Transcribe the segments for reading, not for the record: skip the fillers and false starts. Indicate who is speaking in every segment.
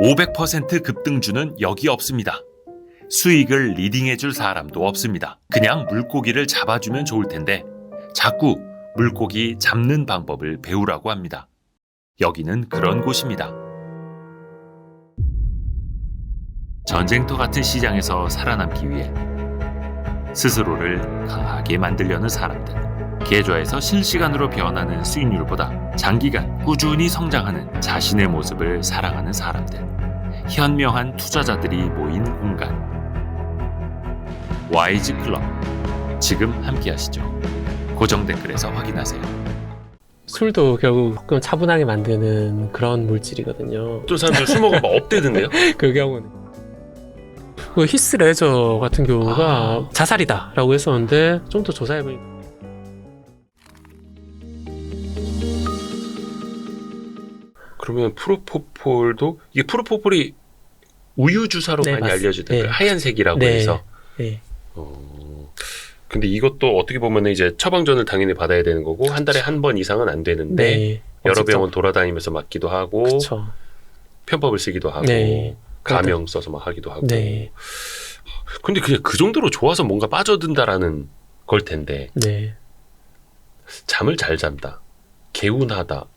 Speaker 1: 500% 급등주는 여기 없습니다. 수익을 리딩해줄 사람도 없습니다. 그냥 물고기를 잡아주면 좋을 텐데 자꾸 물고기 잡는 방법을 배우라고 합니다. 여기는 그런 곳입니다. 전쟁터 같은 시장에서 살아남기 위해 스스로를 강하게 만들려는 사람들, 계좌에서 실시간으로 변하는 수익률보다 장기간 꾸준히 성장하는 자신의 모습을 사랑하는 사람들, 현명한 투자자들이 모인 공간, 와이즈 클럽. 지금 함께 하시죠. 고정 댓글에서 확인하세요.
Speaker 2: 술도 결국 조금 차분하게 만드는 그런 물질이거든요.
Speaker 3: 또 사람들 술 먹으면 막 업되던데요?
Speaker 2: 그 경우는 그 히스 레저 같은 경우가 자살이다라고 했었는데 좀 더 조사해보니까
Speaker 3: 그러면 프로포폴도 이게 프로포폴이 우유 주사로
Speaker 2: 네,
Speaker 3: 많이 알려지던 그 하얀색이라고
Speaker 2: 네.
Speaker 3: 해서.
Speaker 2: 네.
Speaker 3: 근데 이것도 어떻게 보면 이제 처방전을 당연히 받아야 되는 거고 한 달에 한 번 이상은 안 되는데
Speaker 2: 네.
Speaker 3: 여러 병원 돌아다니면서 맞기도 하고
Speaker 2: 그쵸.
Speaker 3: 편법을 쓰기도 하고
Speaker 2: 네.
Speaker 3: 가명 써서 막 하기도 하고.
Speaker 2: 네.
Speaker 3: 근데 그냥 그 정도로 좋아서 뭔가 빠져든다라는 걸 텐데
Speaker 2: 네.
Speaker 3: 잠을 잘 잔다, 개운하다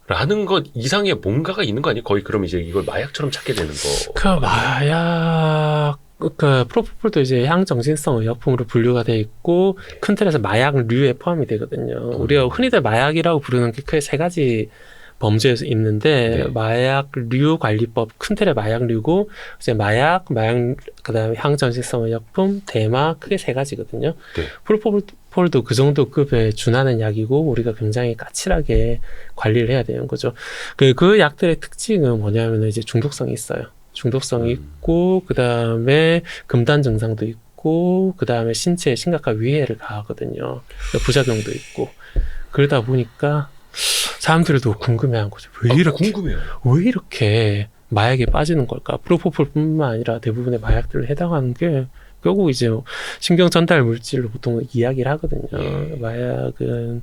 Speaker 3: 라는 것 이상의 뭔가가 있는 거 아니에요? 거의 그럼 이제 이걸 마약처럼 찾게 되는 거.
Speaker 2: 그 마약 그 프로포폴도 이제 향정신성 의약품으로 분류가 돼 있고 큰 틀에서 마약류에 포함이 되거든요. 우리가 흔히들 마약이라고 부르는 게 크게 세 가지 범죄에서 있는데
Speaker 3: 네.
Speaker 2: 마약류 관리법 큰 틀의 마약류고 이제 마약 그다음에 향정신성 의약품, 대마 크게 세 가지거든요.
Speaker 3: 네.
Speaker 2: 프로포폴도 그 정도 급에 준하는 약이고 우리가 굉장히 까칠하게 관리를 해야 되는 거죠. 그 약들의 특징은 뭐냐면 이제 중독성이 있어요. 중독성이 있고 그 다음에 금단 증상도 있고 그 다음에 신체에 심각한 위해를 가하거든요. 부작용도 있고 그러다 보니까 사람들도 궁금해한 거죠.
Speaker 3: 궁금해요.
Speaker 2: 왜 이렇게 마약에 빠지는 걸까? 프로포폴뿐만 아니라 대부분의 마약들을 해당하는 게 결국 이제 신경 전달 물질로 보통 이야기를 하거든요. 마약은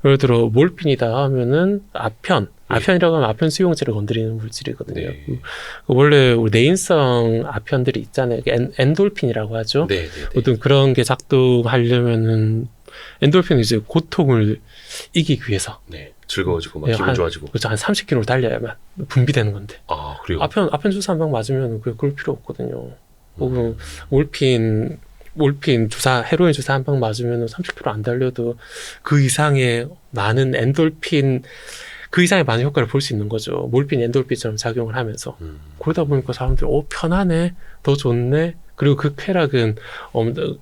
Speaker 2: 예를 들어 몰핀이다 하면은 아편이라고 하면 아편 수용체를 건드리는 물질이거든요.
Speaker 3: 네.
Speaker 2: 원래 우리 내인성 아편들이 있잖아요. 엔돌핀이라고 하죠.
Speaker 3: 네.
Speaker 2: 어떤 그런 게 작동하려면은 엔돌핀은 이제 고통을 이기기 위해서
Speaker 3: 네. 즐거워지고 막 기분 좋아지고.
Speaker 2: 그렇죠. 한 30km 달려야만 분비되는 건데.
Speaker 3: 아, 그래요?
Speaker 2: 아편 주사 한 방 맞으면 그럴 필요 없거든요. 혹은 몰핀 주사, 헤로인 주사 한 방 맞으면 30km 안 달려도 그 이상의 많은 엔돌핀, 그 이상의 많은 효과를 볼 수 있는 거죠. 몰핀, 엔돌핀처럼 작용을 하면서. 그러다 보니까 사람들이, 편하네, 더 좋네. 그리고 그 쾌락은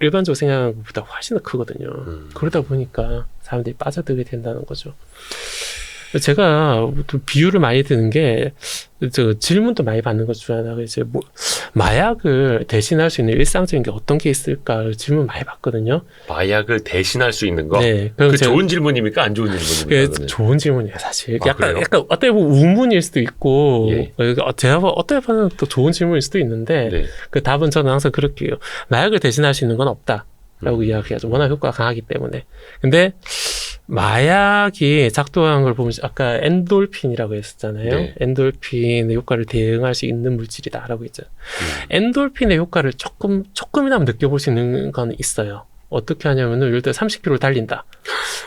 Speaker 2: 일반적으로 생각하는 것보다 훨씬 더 크거든요. 그러다 보니까 사람들이 빠져들게 된다는 거죠. 제가 또 비유를 많이 드는 게, 질문도 많이 받는 것 중 하나가 이제 마약을 대신할 수 있는 일상적인 게 어떤 게 있을까 질문 많이 받거든요.
Speaker 3: 마약을 대신할 수 있는 거?
Speaker 2: 네.
Speaker 3: 그 좋은 질문입니까? 안 좋은 질문입니까?
Speaker 2: 좋은 질문이에요, 사실. 약간 어떻게 보면 우문일 수도 있고, 제가 어떻게 보면 또 좋은 질문일 수도 있는데, 그 답은 저는 항상 그렇게 해요. 마약을 대신할 수 있는 건 없다. 라고 이야기하죠. 워낙 효과가 강하기 때문에. 근데, 마약이 작동하는 걸 보면 아까 엔돌핀이라고 했었잖아요.
Speaker 3: 네.
Speaker 2: 엔돌핀의 효과를 대응할 수 있는 물질이다라고 했죠. 엔돌핀의 효과를 조금이나마 느껴볼 수 있는 건 있어요. 어떻게 하냐면은 예를 들어 30km 달린다.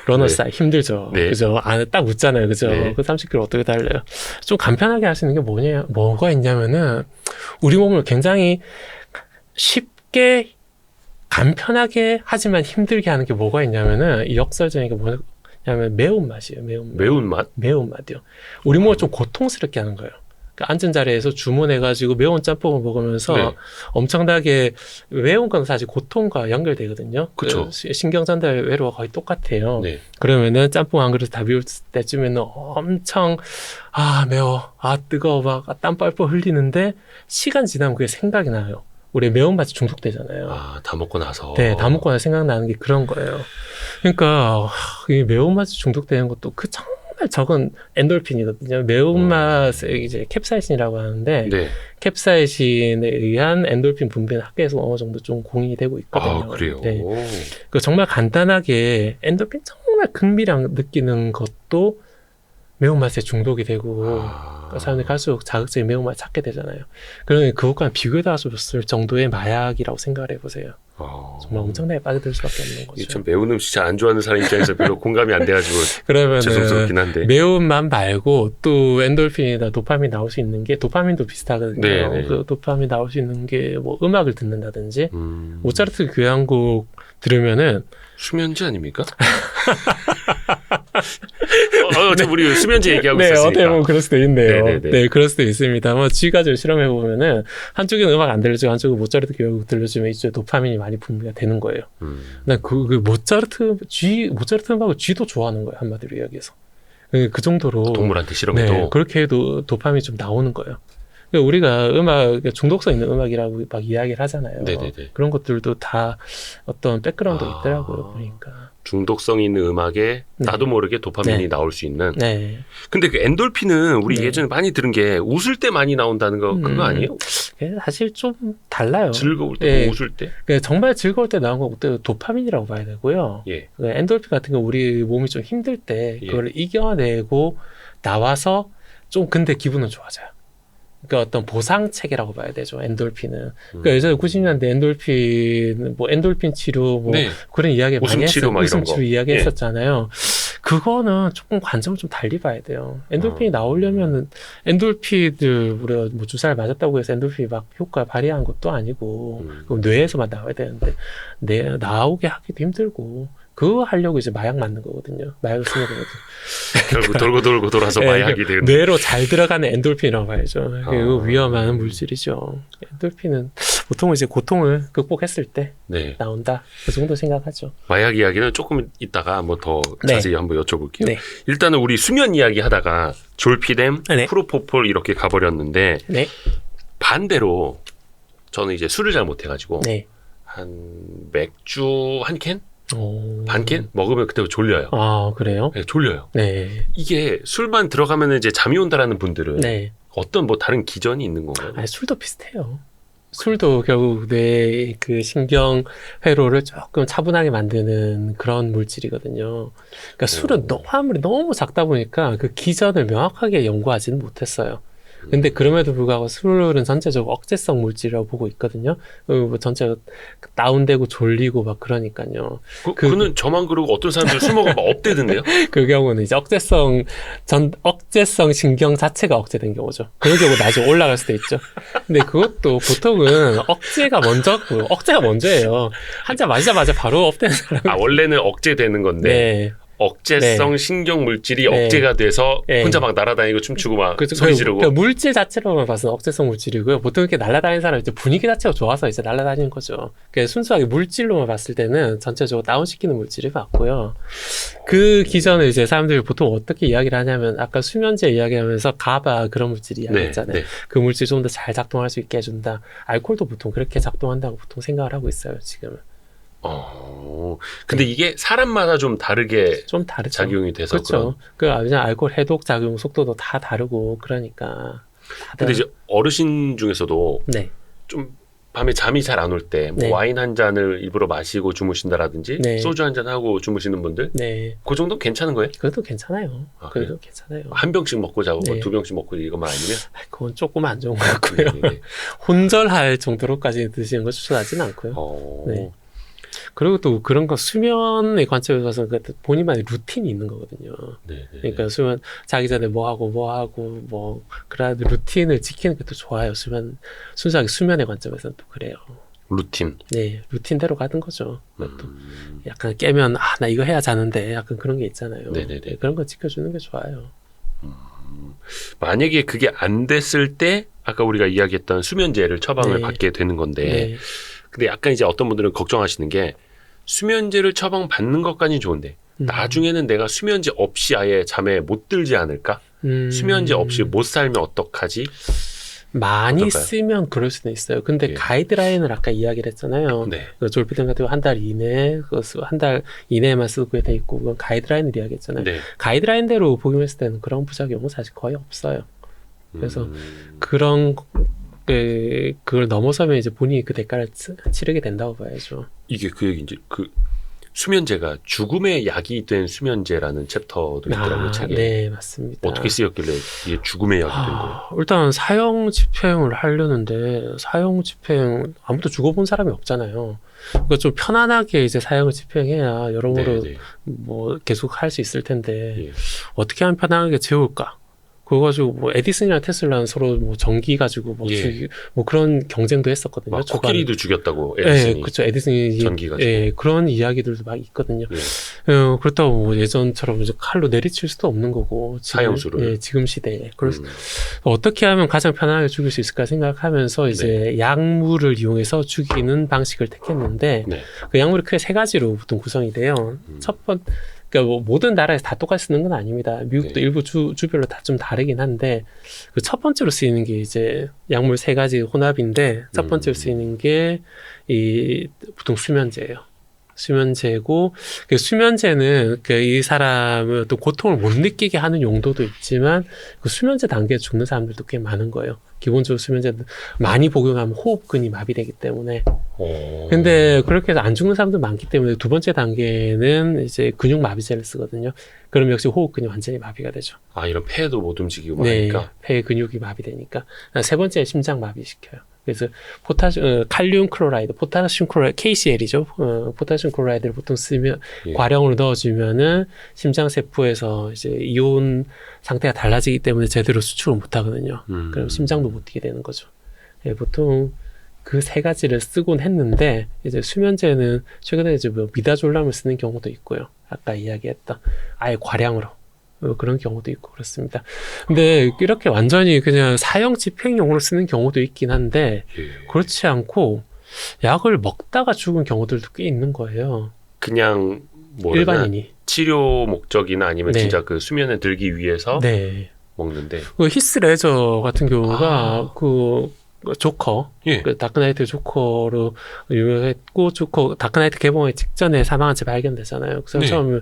Speaker 2: 러너사이 힘들죠.
Speaker 3: 네.
Speaker 2: 그죠? 안에 딱 웃잖아요. 그죠?
Speaker 3: 네.
Speaker 2: 그 30km 어떻게 달려요? 좀 간편하게 할 수 있는 게 뭐가 있냐면은 우리 몸을 굉장히 쉽게 간편하게 하지만 힘들게 하는 게 뭐가 있냐면은 이 역설적인 게 뭐냐면 매운맛이에요.
Speaker 3: 매운맛?
Speaker 2: 매운맛이요. 우리 몸을 좀 고통스럽게 하는 거예요. 그러니까 앉은 자리에서 주문해가지고 매운 짬뽕을 먹으면서 엄청나게 매운 건 사실 고통과 연결되거든요.
Speaker 3: 그쵸.
Speaker 2: 그 신경 전달 회로가 거의 똑같아요.
Speaker 3: 네.
Speaker 2: 그러면은 짬뽕 한 그릇 다 비울 때쯤에는 엄청 매워, 뜨거워, 막 땀 뻘뻘 흘리는데 시간 지나면 그게 생각이 나요. 우리 매운맛이 중독되잖아요.
Speaker 3: 다 먹고 나서.
Speaker 2: 네, 다 먹고 나서 생각나는 게 그런 거예요. 그러니까 이 매운맛이 중독되는 것도 정말 적은 엔돌핀이거든요. 매운맛에 이제 캡사이신이라고 하는데 캡사이신에 의한 엔돌핀 분비는 학계에서 어느 정도 좀 공인이 되고 있거든요.
Speaker 3: 그래요?
Speaker 2: 네. 그 정말 간단하게 엔돌핀 정말 극미량 느끼는 것도 매운맛에 중독이 되고 사람들이 갈수록 자극적인 매운맛을 찾게 되잖아요. 그러면 그것과 비교해다 줬을 정도의 마약이라고 생각을 해보세요. 정말 엄청나게 빠져들 수밖에 없는 거죠.
Speaker 3: 이게 참 매운 음식 잘 안 좋아하는 사람 입장에서 별로 공감이 안 돼가지고
Speaker 2: 그러면은
Speaker 3: 죄송스럽긴 한데.
Speaker 2: 매운맛 말고 또 엔돌핀이나 도파민 나올 수 있는 게 도파민도 비슷하거든요.
Speaker 3: 네네.
Speaker 2: 그 도파민 나올 수 있는 게 뭐 음악을 듣는다든지 모차르트 교향곡 들으면은
Speaker 3: 수면제 아닙니까? 어차피 우리 수면제 얘기하고
Speaker 2: 네,
Speaker 3: 있었으니까.
Speaker 2: 어떻게 보면 그럴 수도 있네요.
Speaker 3: 네네네.
Speaker 2: 네, 그럴 수도 있습니다. 뭐 G가지고 실험해 보면은 한쪽에는 음악 안 들려주고 한쪽은 모차르트 교향곡 들려주면 이쪽에 도파민이 많이 분비가 되는 거예요. 난 그 모차르트 음악을 G도 좋아하는 거예요. 한마디로 이야기해서. 그 정도로
Speaker 3: 동물한테 실험해도.
Speaker 2: 네, 그렇게 해도 도파민이 좀 나오는 거예요. 그러니까 우리가 음악, 중독성 있는 음악이라고 막 이야기를 하잖아요.
Speaker 3: 네네네.
Speaker 2: 그런 것들도 다 어떤 백그라운드가
Speaker 3: 아.
Speaker 2: 있더라고요. 그러니까.
Speaker 3: 중독성 있는 음악에
Speaker 2: 네.
Speaker 3: 나도 모르게 도파민이
Speaker 2: 네.
Speaker 3: 나올 수 있는.
Speaker 2: 네.
Speaker 3: 근데 그 엔돌핀은 우리
Speaker 2: 네.
Speaker 3: 예전에 많이 들은 게 웃을 때 많이 나온다는 거 그거 아니에요?
Speaker 2: 사실 좀 달라요.
Speaker 3: 즐거울 때,
Speaker 2: 네.
Speaker 3: 웃을 때?
Speaker 2: 그러니까 정말 즐거울 때 나온 건 그때 도파민이라고 봐야 되고요.
Speaker 3: 예.
Speaker 2: 그 엔돌핀 같은 거 우리 몸이 좀 힘들 때
Speaker 3: 예.
Speaker 2: 그걸 이겨내고 나와서 좀 근데 기분은 좋아져요. 그러니까 어떤 보상 체계라고 봐야 되죠. 엔돌핀은. 그러니까 예전에 90년대 엔돌핀 뭐 엔돌핀 치료 뭐
Speaker 3: 네.
Speaker 2: 그런 이야기
Speaker 3: 웃음
Speaker 2: 많이
Speaker 3: 치료
Speaker 2: 했어요.
Speaker 3: 막 이런
Speaker 2: 웃음
Speaker 3: 거.
Speaker 2: 치료 이야기했었잖아요. 그거는 조금 관점을 좀 달리 봐야 돼요. 엔돌핀이 나오려면은 엔돌핀들 우리가 뭐 주사를 맞았다고 해서 엔돌핀이 막 효과 발휘한 것도 아니고 그럼 뇌에서만 나와야 되는데 나오게 하기도 힘들고 그거 하려고 이제 마약 맞는 거거든요. 마약을 쓰는 거거든요.
Speaker 3: 결국 돌고 돌고 돌아서
Speaker 2: 네,
Speaker 3: 마약이 되는.
Speaker 2: 뇌로 잘 들어가는 엔돌핀이라고 봐야죠. 그
Speaker 3: 아.
Speaker 2: 위험한 물질이죠. 엔돌핀은 보통 이제 고통을 극복했을 때
Speaker 3: 네.
Speaker 2: 나온다. 그 정도 생각하죠.
Speaker 3: 마약 이야기는 조금 이따가 한번 더
Speaker 2: 네.
Speaker 3: 자세히 한번 여쭤볼게요.
Speaker 2: 네.
Speaker 3: 일단은 우리 수면 이야기 하다가 졸피뎀,
Speaker 2: 네.
Speaker 3: 프로포폴 이렇게 가버렸는데
Speaker 2: 네.
Speaker 3: 반대로 저는 이제 술을 잘 못해가지고
Speaker 2: 네.
Speaker 3: 한 맥주 한 캔?
Speaker 2: 오.
Speaker 3: 반 캔? 먹으면 그때 졸려요.
Speaker 2: 아, 그래요?
Speaker 3: 네, 졸려요.
Speaker 2: 네.
Speaker 3: 이게 술만 들어가면 이제 잠이 온다라는 분들은
Speaker 2: 네.
Speaker 3: 어떤 뭐 다른 기전이 있는 건가요?
Speaker 2: 아니, 술도 비슷해요. 술도 결국 뇌의 그 신경 회로를 조금 차분하게 만드는 그런 물질이거든요. 그러니까 술은 화물이 너무 작다 보니까 그 기전을 명확하게 연구하지는 못했어요. 근데 그럼에도 불구하고 술은 전체적으로 억제성 물질이라고 보고 있거든요. 뭐 전체가 다운되고 졸리고 막 그러니까요.
Speaker 3: 그는 저만 그러고 어떤 사람들 술 먹으면 막 업되던데요?
Speaker 2: 그 경우는 이제 억제성 신경 자체가 억제된 경우죠. 그런 경우 나중에 올라갈 수도 있죠. 근데 그것도 보통은 억제가 먼저예요. 한 잔 마시자마자 바로 업되는 사람.
Speaker 3: 아, 원래는 억제되는 건데
Speaker 2: 네.
Speaker 3: 억제성
Speaker 2: 네.
Speaker 3: 신경 물질이
Speaker 2: 네.
Speaker 3: 억제가 돼서
Speaker 2: 네.
Speaker 3: 혼자 막 날아다니고 춤추고 막
Speaker 2: 그렇죠.
Speaker 3: 소리 지르고.
Speaker 2: 그 물질 자체로만 봐서는 억제성 물질이고요. 보통 이렇게 날아다니는 사람은 이제 분위기 자체가 좋아서 이제 날아다니는 거죠. 그러니까 순수하게 물질로만 봤을 때는 전체적으로 다운시키는 물질이 맞고요. 그 기전을 이제 사람들이 보통 어떻게 이야기를 하냐면 아까 수면제 이야기하면서 가바 그런 물질 이야기했잖아요.
Speaker 3: 네.
Speaker 2: 그 물질 좀 더 잘 작동할 수 있게 해준다. 알코올도 보통 그렇게 작동한다고 보통 생각을 하고 있어요. 지금은.
Speaker 3: 근데 이게 사람마다 좀 다르게
Speaker 2: 좀 다르죠.
Speaker 3: 작용이 돼서
Speaker 2: 그렇죠. 그 알코올 해독 작용 속도도 다 다르고 그러니까.
Speaker 3: 근데 이제 어르신 중에서도
Speaker 2: 네.
Speaker 3: 좀 밤에 잠이 잘 안 올 때 뭐
Speaker 2: 네.
Speaker 3: 와인 한 잔을 일부러 마시고 주무신다라든지
Speaker 2: 네.
Speaker 3: 소주 한 잔 하고 주무시는 분들
Speaker 2: 네.
Speaker 3: 그 정도 괜찮은 거예요?
Speaker 2: 그래도 괜찮아요.
Speaker 3: 아,
Speaker 2: 그래도 괜찮아요.
Speaker 3: 한 병씩 먹고 자고
Speaker 2: 네.
Speaker 3: 두 병씩 먹고 이것만 아니면
Speaker 2: 그건 조금 안 좋은 것 같고요.
Speaker 3: 네.
Speaker 2: 혼절할 정도로까지 드시는 거 추천하지는 않고요. 네. 그리고 또 그런 거 수면의 관점에서 봐서 본인만의 루틴이 있는 거거든요.
Speaker 3: 네.
Speaker 2: 그러니까 수면 자기 전에 뭐 하고 그런 루틴을 지키는 게 더 좋아요. 순수하게 수면의 관점에서는 또 그래요.
Speaker 3: 루틴.
Speaker 2: 네, 루틴대로 가는 거죠. 또 약간 깨면 나 이거 해야 자는데 약간 그런 게 있잖아요.
Speaker 3: 네네네.
Speaker 2: 네, 그런 거 지켜주는 게 좋아요.
Speaker 3: 만약에 그게 안 됐을 때 아까 우리가 이야기했던 수면제를 처방을
Speaker 2: 네.
Speaker 3: 받게 되는 건데
Speaker 2: 네.
Speaker 3: 근데 약간 이제 어떤 분들은 걱정하시는 게 수면제를 처방 받는 것까지는 좋은데 나중에는 내가 수면제 없이 아예 잠에 못 들지 않을까? 수면제 없이 못 살면 어떡하지?
Speaker 2: 많이
Speaker 3: 어떨까요?
Speaker 2: 쓰면 그럴 수는 있어요. 근데
Speaker 3: 예.
Speaker 2: 가이드라인을 아까 이야기를 했잖아요.
Speaker 3: 네.
Speaker 2: 그 졸피뎀 같은 거 한 달 이내, 한 달 이내에만 쓰고 돼 있고, 그건 가이드라인을 이야기했잖아요.
Speaker 3: 네.
Speaker 2: 가이드라인대로 복용했을 때는 그런 부작용은 사실 거의 없어요. 그래서 그걸 넘어서면 이제 본인이 그 대가를 치르게 된다고 봐야죠.
Speaker 3: 이게 그 얘기인지 수면제가 죽음의 약이 된 수면제라는 챕터도 있더라고요, 책에.
Speaker 2: 네, 맞습니다.
Speaker 3: 어떻게 쓰였길래 이게 죽음의 약이 된 거예요?
Speaker 2: 일단 사형 집행을 하려는데 사형 집행 아무도 죽어본 사람이 없잖아요. 그러니까 좀 편안하게 이제 사형을 집행해야 여러모로
Speaker 3: 네.
Speaker 2: 뭐 계속 할 수 있을 텐데
Speaker 3: 예.
Speaker 2: 어떻게 하면 편안하게 재울까? 그거 가지고 뭐 에디슨이랑 테슬라는 서로 뭐 전기 가지고 뭐,
Speaker 3: 예.
Speaker 2: 뭐 그런 경쟁도 했었거든요.
Speaker 3: 막
Speaker 2: 초반에.
Speaker 3: 코끼리도 죽였다고
Speaker 2: 예,
Speaker 3: 에디슨이.
Speaker 2: 그렇죠. 에디슨이
Speaker 3: 전기 가지고.
Speaker 2: 예, 그런 이야기들도 막 있거든요.
Speaker 3: 예.
Speaker 2: 그렇다고 뭐 예전처럼 이제 칼로 내리칠 수도 없는 거고 지금,
Speaker 3: 사형수를.
Speaker 2: 예, 지금 시대에 그래서
Speaker 3: 음.
Speaker 2: 어떻게 하면 가장 편안하게 죽일 수 있을까 생각하면서 이제 약물을 이용해서 죽이는 방식을 택했는데
Speaker 3: 네.
Speaker 2: 그 약물이 크게 세 가지로 보통 구성이 돼요. 첫 번, 그러니까 뭐 모든 나라에서 다 똑같이 쓰는 건 아닙니다. 미국도
Speaker 3: 네.
Speaker 2: 일부 주별로 다 좀 다르긴 한데 그 첫 번째로 쓰이는 게 이제 약물 세 가지 혼합인데 첫 번째로 쓰이는 게 이 보통 수면제예요. 수면제고 그 수면제는 그 이 사람의 어떤 고통을 못 느끼게 하는 용도도 있지만 그 수면제 단계에 죽는 사람들도 꽤 많은 거예요. 기본적으로 수면제는 많이 복용하면 호흡근이 마비되기 때문에. 근데 그렇게 해서 안 죽는 사람도 많기 때문에 두 번째 단계는 이제 근육 마비제를 쓰거든요. 그럼 역시 호흡근이 완전히 마비가 되죠.
Speaker 3: 아, 이런 폐도 못 움직이고
Speaker 2: 네,
Speaker 3: 하니까.
Speaker 2: 폐 근육이 마비되니까. 세 번째 심장 마비시켜요. 그래서 칼륨 클로라이드, 포타슘 클로라이드, KCl이죠. 포타슘 클로라이드를 보통 쓰면
Speaker 3: 예.
Speaker 2: 과량으로 넣어주면은 심장 세포에서 이제 이온 상태가 달라지기 때문에 제대로 수축을 못 하거든요. 그럼 심장도 못 뛰게 되는 거죠. 예, 보통 그 세 가지를 쓰곤 했는데 이제 수면제는 최근에 이제 뭐 미다졸람을 쓰는 경우도 있고요. 아까 이야기했던 아예 과량으로. 그런 경우도 있고 그렇습니다. 근데 이렇게 완전히 그냥 사형 집행용으로 쓰는 경우도 있긴 한데
Speaker 3: 예.
Speaker 2: 그렇지 않고 약을 먹다가 죽은 경우들도 꽤 있는 거예요.
Speaker 3: 그냥 뭐냐
Speaker 2: 일반인이.
Speaker 3: 치료 목적이나 아니면
Speaker 2: 네.
Speaker 3: 진짜 그 수면에 들기 위해서
Speaker 2: 네.
Speaker 3: 먹는데.
Speaker 2: 그 히스 레저 같은 경우가 그 조커,
Speaker 3: 예.
Speaker 2: 그 다크나이트 조커로 유명했고 조커 다크나이트 개봉하기 직전에 사망한 채 발견되잖아요. 그래서
Speaker 3: 네.
Speaker 2: 처음에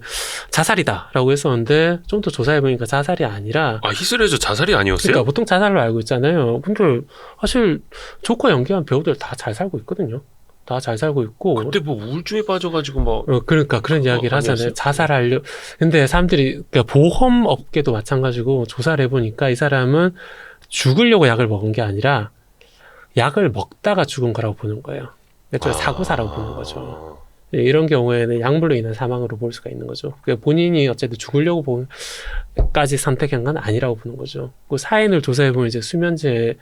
Speaker 2: 자살이다라고 했었는데 좀 더 조사해 보니까 자살이 아니라
Speaker 3: 아, 히스레저 자살이 아니었어요?
Speaker 2: 그러니까 보통 자살로 알고 있잖아요. 근데 사실 조커 연기한 배우들 다 잘 살고 있거든요. 다 잘 살고 있고.
Speaker 3: 그때 뭐 우울증에 빠져가지고 뭐.
Speaker 2: 그러니까 그런 이야기를 하잖아요.
Speaker 3: 아니었어요?
Speaker 2: 자살하려. 근데 사람들이 그러니까 보험 업계도 마찬가지고 조사를 해보니까 이 사람은 죽으려고 약을 먹은 게 아니라 약을 먹다가 죽은 거라고 보는 거예요. 일종의 사고사라고 보는 거죠. 이런 경우에는 약물로 인한 사망으로 볼 수가 있는 거죠. 그러니까 본인이 어쨌든 죽으려고 까지 선택한 건 아니라고 보는 거죠. 그 사인을 조사해보면 이제 수면제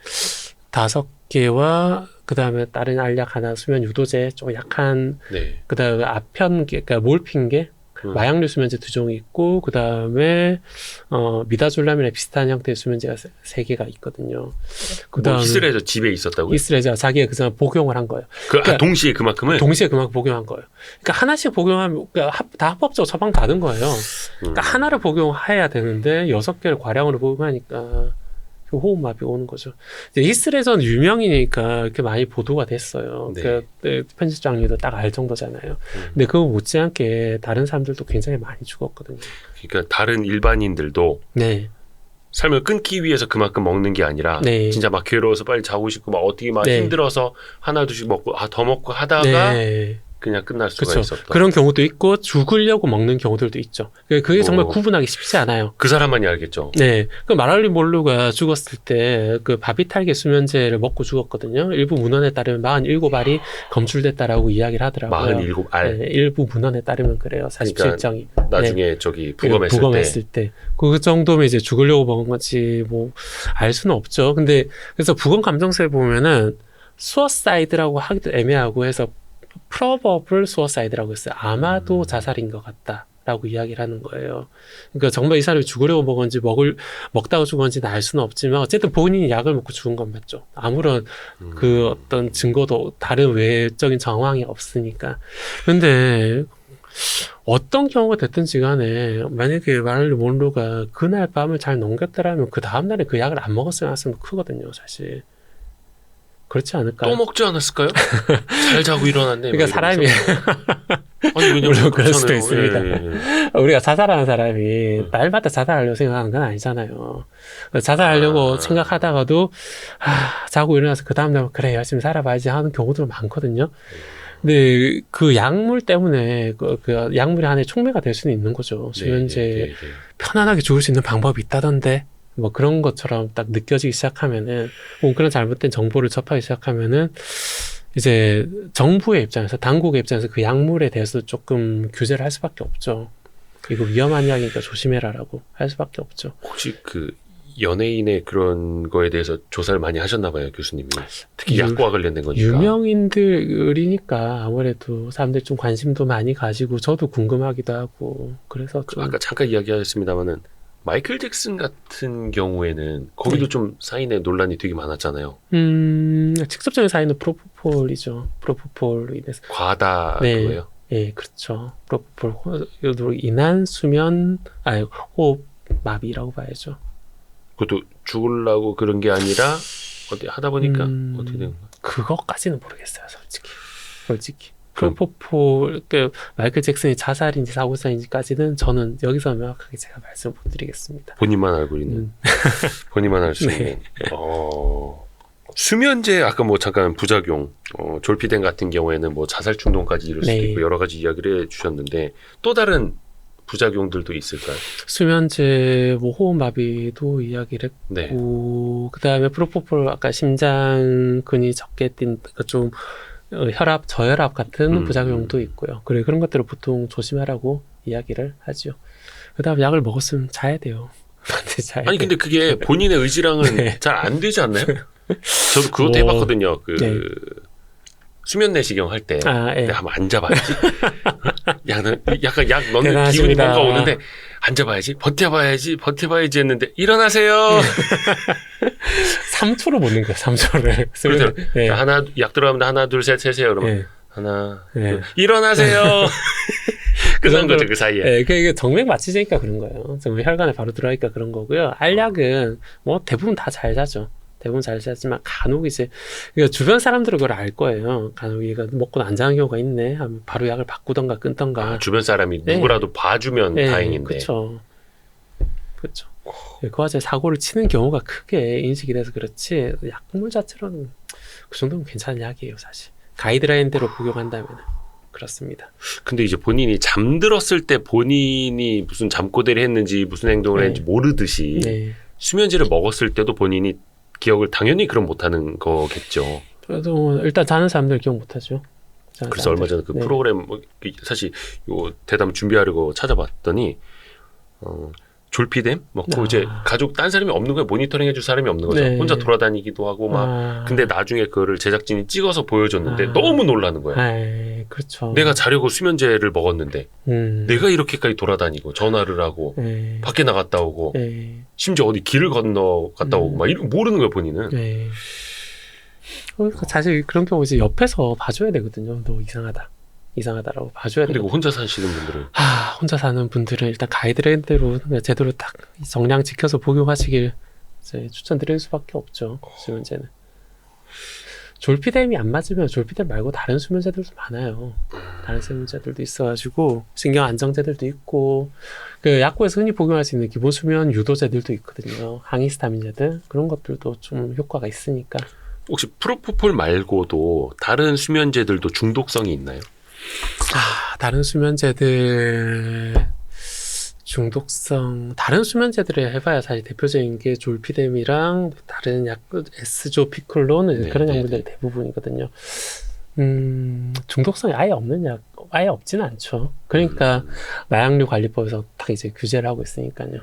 Speaker 2: 5개와 그 다음에 다른 알약 하나, 수면 유도제 좀 약한,
Speaker 3: 네.
Speaker 2: 그 다음에 아편계, 그러니까 몰핀계, 마약류 수면제 2종이 있고, 그 다음에 미다졸람이나 비슷한 형태의 수면제가 3개가 있거든요. 그 다음에
Speaker 3: 히스레저 집에 있었다고요?
Speaker 2: 이스레자 자기가 그 사람 복용을 한 거예요.
Speaker 3: 그러니까 동시에 그만큼을?
Speaker 2: 동시에 그만큼 복용한 거예요. 그러니까 하나씩 복용하면 그러니까 다 합법적으로 처방 받은 거예요. 그러니까 하나를 복용해야 되는데 6개를 과량으로 복용하니까 그 호흡마비가 오는 거죠. 이제 히스레저는 유명이니까 이렇게 많이 보도가 됐어요.
Speaker 3: 네.
Speaker 2: 그러니까 편집장님도 딱 알 정도잖아요. 근데 그거 못지않게 다른 사람들도 굉장히 많이 죽었거든요.
Speaker 3: 그러니까 다른 일반인들도
Speaker 2: 네.
Speaker 3: 삶을 끊기 위해서 그만큼 먹는 게 아니라
Speaker 2: 네.
Speaker 3: 진짜 막 괴로워서 빨리 자고 싶고 막 어떻게 막
Speaker 2: 네.
Speaker 3: 힘들어서 하나 둘씩 먹고 더 먹고 하다가
Speaker 2: 네.
Speaker 3: 그냥 끝날 수가
Speaker 2: 그렇죠.
Speaker 3: 있었다.
Speaker 2: 그런 경우도 있고 죽으려고 먹는 경우들도 있죠. 그게 정말
Speaker 3: 오.
Speaker 2: 구분하기 쉽지 않아요.
Speaker 3: 그 사람만이 알겠죠.
Speaker 2: 네. 그 마랄린 몰루가 죽었을 때 그 바비탈계 수면제를 먹고 죽었거든요. 일부 문헌에 따르면 47알이 검출됐다라고 이야기를 하더라고요.
Speaker 3: 47알.
Speaker 2: 네, 일부 문헌에 따르면 그래요. 사실
Speaker 3: 그러니까
Speaker 2: 실정이.
Speaker 3: 나중에 저기 부검했을 때.
Speaker 2: 그 정도면 이제 죽으려고 먹은 건지 뭐 알 수는 없죠. 근데 그래서 부검 감정서에 보면은 수어사이드라고 하기도 애매하고 해서 프로버블 수어사이드라고 했어요. 아마도 자살인 것 같다라고 이야기를 하는 거예요. 그러니까 정말 이 사람이 죽으려고 먹은지 먹다가 죽은지는 알 수는 없지만 어쨌든 본인이 약을 먹고 죽은 건 맞죠. 아무런 그 어떤 증거도 다른 외적인 정황이 없으니까. 근데 어떤 경우가 됐든지 간에 만약에 마릴린 monroe가 그날 밤을 잘 넘겼더라면 그 다음날에 그 약을 안 먹었을 가능성도 크거든요. 사실. 그렇지 않을까요?
Speaker 3: 또 먹지 않았을까요? 잘 자고 일어났네.
Speaker 2: 그러니까 사람이
Speaker 3: 아니 왜냐면
Speaker 2: 물론 그럴 수도
Speaker 3: 그렇잖아요.
Speaker 2: 있습니다.
Speaker 3: 예, 예.
Speaker 2: 우리가 자살하는 사람이 날마다 자살하려고 생각하는 건 아니잖아요. 자살하려고 생각하다가도 자고 일어나서 그 다음날 그래 열심히 살아봐야지 하는 경우도 많거든요. 근데 그 약물 때문에 그 약물이 하나의 촉매가 될 수는 있는 거죠. 수면제
Speaker 3: 네, 네, 네.
Speaker 2: 편안하게 죽을 수 있는 방법이 있다던데 뭐 그런 것처럼 딱 느껴지기 시작하면은 혹은 그런 잘못된 정보를 접하기 시작하면은 이제 정부의 입장에서 당국의 입장에서 그 약물에 대해서 조금 규제를 할 수밖에 없죠. 이거 위험한 약이니까 조심해라라고 할 수밖에 없죠.
Speaker 3: 혹시 그 연예인의 그런 거에 대해서 조사를 많이 하셨나 봐요, 교수님이. 특히 약과 관련된 거니까.
Speaker 2: 유명인들이니까 아무래도 사람들이 좀 관심도 많이 가지고 저도 궁금하기도 하고 그래서 좀
Speaker 3: 아까 잠깐 이야기하셨습니다마는 마이클 잭슨 같은 경우에는 거기도
Speaker 2: 네.
Speaker 3: 좀 사인의 논란이 되게 많았잖아요.
Speaker 2: 직접적인 사인은 프로포폴이죠. 프로포폴로 인해서.
Speaker 3: 과다
Speaker 2: 네.
Speaker 3: 그거예요.
Speaker 2: 예, 그렇죠. 프로포폴로 인한 호흡 마비라고 봐야죠.
Speaker 3: 그것도 죽으려고 그런 게 아니라 어디 하다 보니까
Speaker 2: 음.
Speaker 3: 어떻게 된 거예요?
Speaker 2: 그것까지는 모르겠어요, 솔직히.
Speaker 3: 그럼-
Speaker 2: 프로포폴, 마이클 잭슨이 자살인지 사고사인지까지는 저는 여기서 명확하게 제가 말씀 못 드리겠습니다.
Speaker 3: 본인만 알고 있는,
Speaker 2: 음.
Speaker 3: 본인만 알 수
Speaker 2: 네.
Speaker 3: 있는. 수면제 아까 뭐 잠깐 부작용, 졸피뎀 같은 경우에는 뭐 자살 충동까지 이룰 수도
Speaker 2: 네.
Speaker 3: 있고 여러 가지 이야기를 해주셨는데 또 다른 부작용들도 있을까요?
Speaker 2: 수면제, 뭐 호흡마비도 이야기를
Speaker 3: 네.
Speaker 2: 했고, 그 다음에 프로포폴 아까 심장근이 적게 뛴, 좀 혈압, 저혈압 같은 부작용도 있고요. 그래 그런 것들을 보통 조심하라고 이야기를 하죠. 그 다음 약을 먹었으면 자야 돼요. 반드시 자야
Speaker 3: 아니
Speaker 2: 돼요.
Speaker 3: 근데 그게 본인의 의지랑은
Speaker 2: 네.
Speaker 3: 잘 안 되지 않나요? 저도 그것도
Speaker 2: 뭐,
Speaker 3: 해봤거든요. 그
Speaker 2: 네.
Speaker 3: 수면 내시경 할 때
Speaker 2: 예.
Speaker 3: 내가 한번 앉아봐야지. 약간 약 넣는
Speaker 2: 대단하십니다.
Speaker 3: 기분이 뭔가 오는데 앉아봐야지, 버텨봐야지 했는데 일어나세요.
Speaker 2: 3초로 먹는 거예요. 3초를.
Speaker 3: 그렇죠.
Speaker 2: 예.
Speaker 3: 자, 하나 약 들어가면 하나 둘 셋 세세요. 그러면
Speaker 2: 예.
Speaker 3: 하나
Speaker 2: 예.
Speaker 3: 둘, 일어나세요. 끝난 거죠 그 사이에.
Speaker 2: 예, 이게 정맥 맞추니까 그런 거예요. 정맥 혈관에 바로 들어가니까 그런 거고요. 알약은 뭐 대부분 다 잘 자죠. 대부분 잘 자지만 간혹 이제 그러니까 주변 사람들은 그걸 알 거예요. 간혹 얘가 먹고 안 자는 경우가 있네 하면 바로 약을 바꾸던가 끊던가.
Speaker 3: 주변 사람이
Speaker 2: 네.
Speaker 3: 누구라도 봐주면 다행인데.
Speaker 2: 그렇죠. 그 과제 사고를 치는 경우가 크게 인식이 돼서 그렇지 약물 자체로는 그 정도면 괜찮은 약이에요, 사실. 가이드라인대로 복용한다면 그렇습니다.
Speaker 3: 근데 이제 본인이 잠들었을 때 본인이 무슨 잠꼬대를 했는지 무슨 행동을
Speaker 2: 네.
Speaker 3: 했는지 모르듯이
Speaker 2: 네.
Speaker 3: 수면제를 먹었을 때도 본인이 기억을 당연히 그럼 못하는 거겠죠.
Speaker 2: 그래도 일단 자는 사람들 기억 못하죠. 자는
Speaker 3: 그래서 얼마 전에
Speaker 2: 사람들.
Speaker 3: 그
Speaker 2: 네.
Speaker 3: 프로그램 사실 요 대담 준비하려고 찾아봤더니 졸피뎀 먹고
Speaker 2: 아.
Speaker 3: 이제 가족 딴 사람이 없는 거예요. 모니터링 해줄 사람이 없는 거죠.
Speaker 2: 네.
Speaker 3: 혼자 돌아다니기도 하고 막. 근데 나중에 그거를 제작진이 찍어서 보여줬는데
Speaker 2: 아.
Speaker 3: 너무 놀라는 거예요.
Speaker 2: 그렇죠.
Speaker 3: 내가 자려고 수면제를 먹었는데 내가 이렇게까지 돌아다니고 전화를 하고 밖에 나갔다 오고 심지어 어디 길을 건너 갔다 오고 막 이런 모르는 거예요 본인은.
Speaker 2: 사실 그런 경우 이제 옆에서 봐줘야 되거든요. 너 이상하다라고 봐줘야
Speaker 3: 근데
Speaker 2: 되고.
Speaker 3: 혼자 사시는 분들은
Speaker 2: 혼자 사는 분들은 일단 가이드라인대로 제대로 딱 정량 지켜서 복용하시길 이제 추천드릴 수밖에 없죠. 수면제는. 졸피뎀이 안 맞으면 졸피뎀 말고 다른 수면제들도 많아요. 다른 수면제들도 있어가지고 신경 안정제들도 있고 그 약국에서 흔히 복용할 수 있는 기본 수면 유도제들도 있거든요. 항히스타민제들 그런 것들도 좀 효과가 있으니까.
Speaker 3: 혹시 프로포폴 말고도 다른 수면제들도 중독성이 있나요?
Speaker 2: 다른 수면제들 중독성 다른 수면제들을 해봐야 사실 대표적인 게 졸피뎀이랑 다른 약 에스조피클론 그런 약물들이 대부분이거든요. 중독성이 아예 없는 약 아예 없지는 않죠. 그러니까 마약류 관리법에서 딱 이제 규제를 하고 있으니까요.